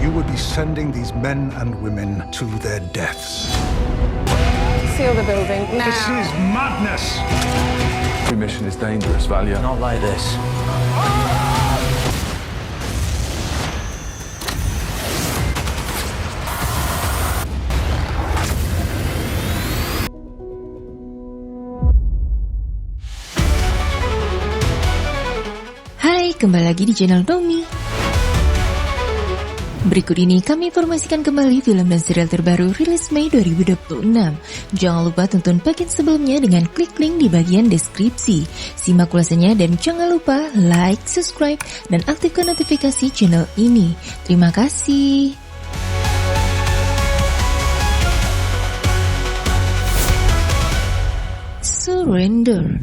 you would be sending these men and women to their deaths. Seal the building now. This is madness. Every mission is dangerous, Valia. Not like this. Hai, kembali lagi di channel Domi. Berikut ini kami informasikan kembali film dan serial terbaru rilis Mei 2026. Jangan lupa tonton bagian sebelumnya dengan klik link di bagian deskripsi. Simak ulasannya dan jangan lupa like, subscribe, dan aktifkan notifikasi channel ini. Terima kasih. Surrender.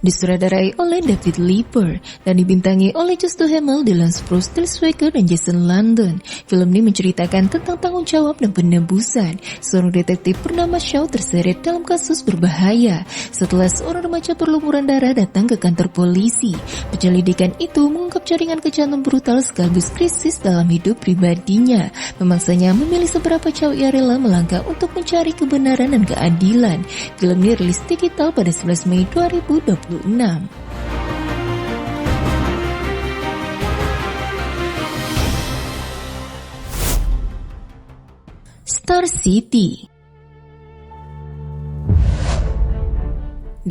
Disutradarai oleh David Leeper dan dibintangi oleh Josh Duhamel, Dylan Sprouse, Til Schweiger, dan Jason London. Film ini menceritakan tentang tanggung jawab dan penebusan seorang detektif bernama Shaw terseret dalam kasus berbahaya setelah seorang remaja berlumuran darah datang ke kantor polisi. Penyelidikan itu mengungkap jaringan kejahatan brutal sekaligus krisis dalam hidup pribadinya, memaksanya memilih seberapa jauh ia rela melangkah untuk mencari kebenaran dan keadilan. Film ini rilis digital pada 11 Mei 2026. Star City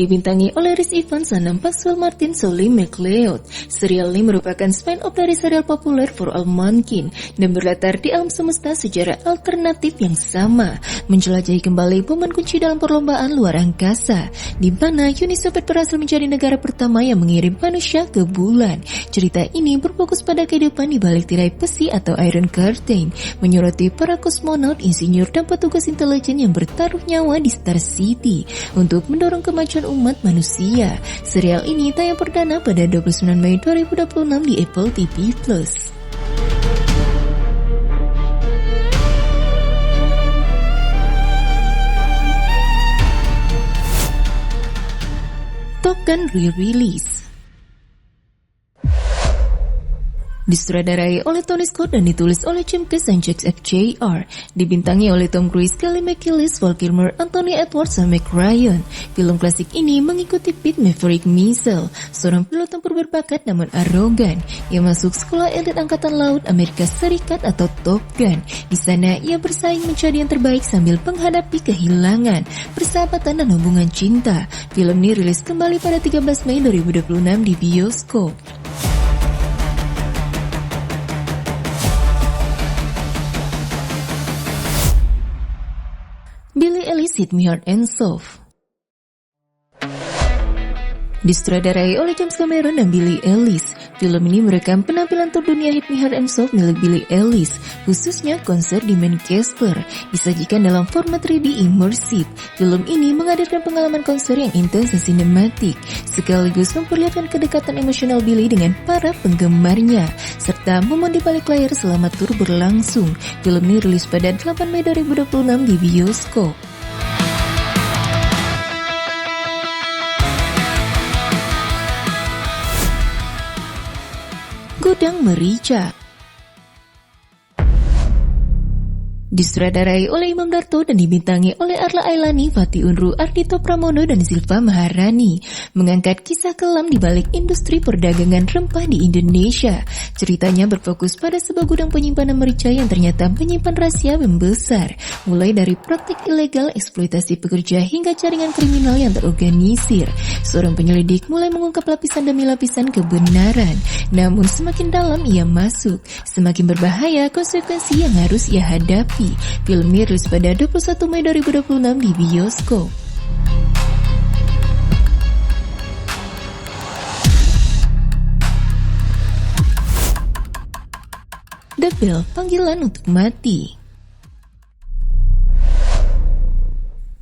dibintangi oleh Rhys Ifans, Sanam Maxwell Martin, Solly McLeod. Serial ini merupakan spin-off dari serial populer For All Mankind dan berlatar di alam semesta sejarah alternatif yang sama, menjelajahi kembali momen kunci dalam perlombaan luar angkasa, di mana Uni Soviet berhasil menjadi negara pertama yang mengirim manusia ke bulan. Cerita ini berfokus pada kehidupan di balik tirai besi atau Iron Curtain, menyoroti para kosmonaut, insinyur, dan petugas intelijen yang bertaruh nyawa di Star City untuk mendorong kemajuan umat manusia. Serial ini tayang perdana pada 29 Mei 2026 di Apple TV+. Top Gun re-release disutradarai oleh Tony Scott dan ditulis oleh Jim Cash dan Jack FJR, dibintangi oleh Tom Cruise, Kelly McGillis, Val Kilmer, Anthony Edwards, dan Meg Ryan. Film klasik ini mengikuti Pete Maverick Missile, seorang pilot tempur berbakat namun arogan yang masuk sekolah elit angkatan laut Amerika Serikat atau Top Gun. Di sana ia bersaing menjadi yang terbaik sambil menghadapi kehilangan, persahabatan, dan hubungan cinta. Film ini rilis kembali pada 13 Mei 2026 di bioskop. Billie Eilish, Hit Me Hard and Soft disutradarai oleh James Cameron dan Billie Eilish. Film ini merekam penampilan tur dunia Hit Me Hard and Soft milik Billie Eilish, khususnya konser di Manchester, disajikan dalam format 3D immersive. Film ini menghadirkan pengalaman konser yang intens dan sinematik, sekaligus memperlihatkan kedekatan emosional Billie dengan para penggemarnya, serta momen di balik layar selama tur berlangsung. Film ini rilis pada 8 Mei 2026 di bioskop. Gudang Merica disutradarai oleh Imam Darto dan dibintangi oleh Arla Ailani, Fatih Unru, Ardhito Pramono, dan Silva Maharani, mengangkat kisah kelam di balik industri perdagangan rempah di Indonesia. Ceritanya berfokus pada sebuah gudang penyimpanan merica yang ternyata menyimpan rahasia membesar, mulai dari praktik ilegal, eksploitasi pekerja, hingga jaringan kriminal yang terorganisir. Seorang penyelidik mulai mengungkap lapisan demi lapisan kebenaran, namun semakin dalam ia masuk, semakin berbahaya konsekuensi yang harus ia hadapi. Film ini rilis pada 21 Mei 2026 di bioskop. The Bell, Panggilan untuk Mati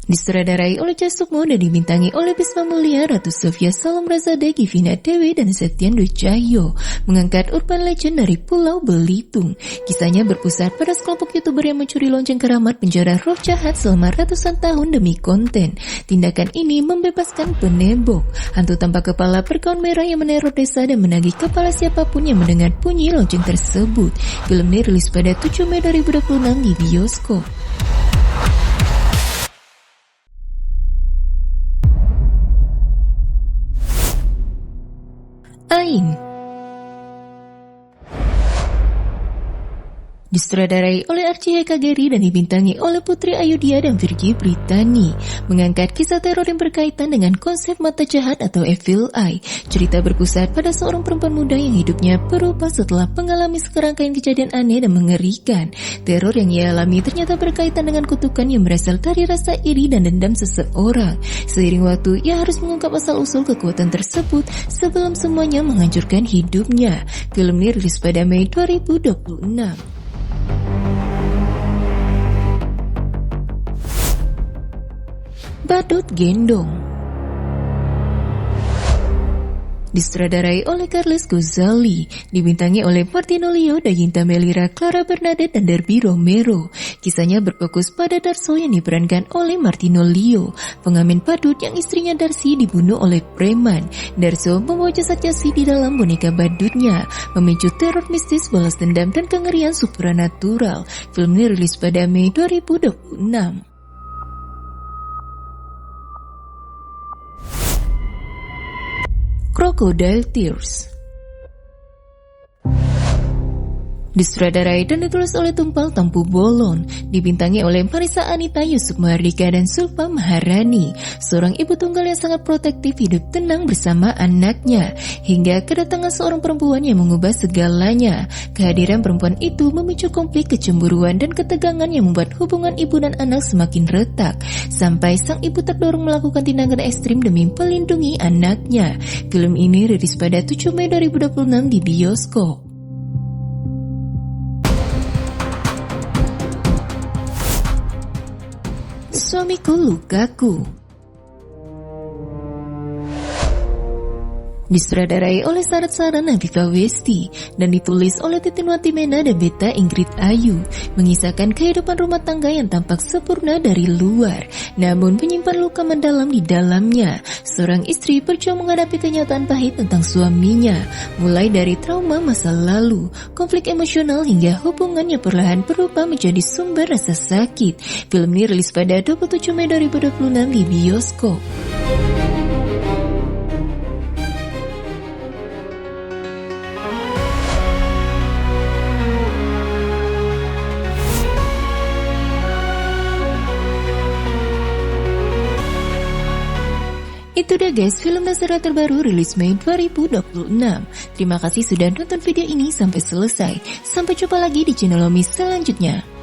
Disutradarai oleh Cha Sukmo dan dibintangi oleh Bisma Mulia, Ratu Sofia Salamrazade, Givina Dewi, dan Setiando Cahyo, mengangkat urban legend dari Pulau Belitung. Kisahnya berpusat pada sekelompok YouTuber yang mencuri lonceng keramat penjara roh jahat selama ratusan tahun demi konten. Tindakan ini membebaskan penebok, hantu tanpa kepala bergaun merah yang meneror desa dan menagih kepala siapapun yang mendengar bunyi lonceng tersebut. Film ini rilis pada 7 Mei 2026 di bioskop. Aing disutradarai oleh Archie Hekageri dan dibintangi oleh Putri Ayudhya dan Virgi Britani, mengangkat kisah teror yang berkaitan dengan konsep mata jahat atau evil eye. Cerita berpusat pada seorang perempuan muda yang hidupnya berubah setelah mengalami serangkaian kejadian aneh dan mengerikan. Teror yang ia alami ternyata berkaitan dengan kutukan yang berasal dari rasa iri dan dendam seseorang. Seiring waktu, ia harus mengungkap asal-usul kekuatan tersebut sebelum semuanya menghancurkan hidupnya. Film ini rilis pada Mei 2026. Badut Gendong disutradarai oleh Carles Ghazali, dibintangi oleh Martino Leo, Daginta Melira, Clara Bernadette, dan Derby Romero. Kisahnya berfokus pada Darso yang diperankan oleh Martino Leo, pengamen badut yang istrinya Darcy dibunuh oleh preman. Darso membawa jasad Jasi di dalam boneka badutnya, memicu teror mistis, balas dendam, dan kengerian supranatural. Film ini rilis pada Mei 2026. Crocodile Tears disutradarai dan ditulis oleh Tumpal Tampu Bolon, dibintangi oleh Marisa Anita, Yusuf Mahardika, dan Sulfa Maharani, seorang ibu tunggal yang sangat protektif hidup tenang bersama anaknya, hingga kedatangan seorang perempuan yang mengubah segalanya. Kehadiran perempuan itu memicu konflik, kecemburuan, dan ketegangan yang membuat hubungan ibu dan anak semakin retak, sampai sang ibu terdorong melakukan tindakan ekstrim demi melindungi anaknya. Film ini rilis pada 7 Mei 2026 di bioskop. Suamiku Lukaku disutradarai oleh Sarat Saran Afifa Westi dan ditulis oleh Titin Watimena dan Beta Ingrid Ayu, mengisahkan kehidupan rumah tangga yang tampak sempurna dari luar, namun menyimpan luka mendalam di dalamnya. Seorang istri berjuang menghadapi kenyataan pahit tentang suaminya, mulai dari trauma masa lalu, konflik emosional, hingga hubungannya perlahan berubah menjadi sumber rasa sakit. Film ini rilis pada 27 Mei 2026 di bioskop. Itu dia guys, film dan serial terbaru rilis Mei 2026. Terima kasih sudah nonton video ini sampai selesai. Sampai jumpa lagi di channel Omi selanjutnya.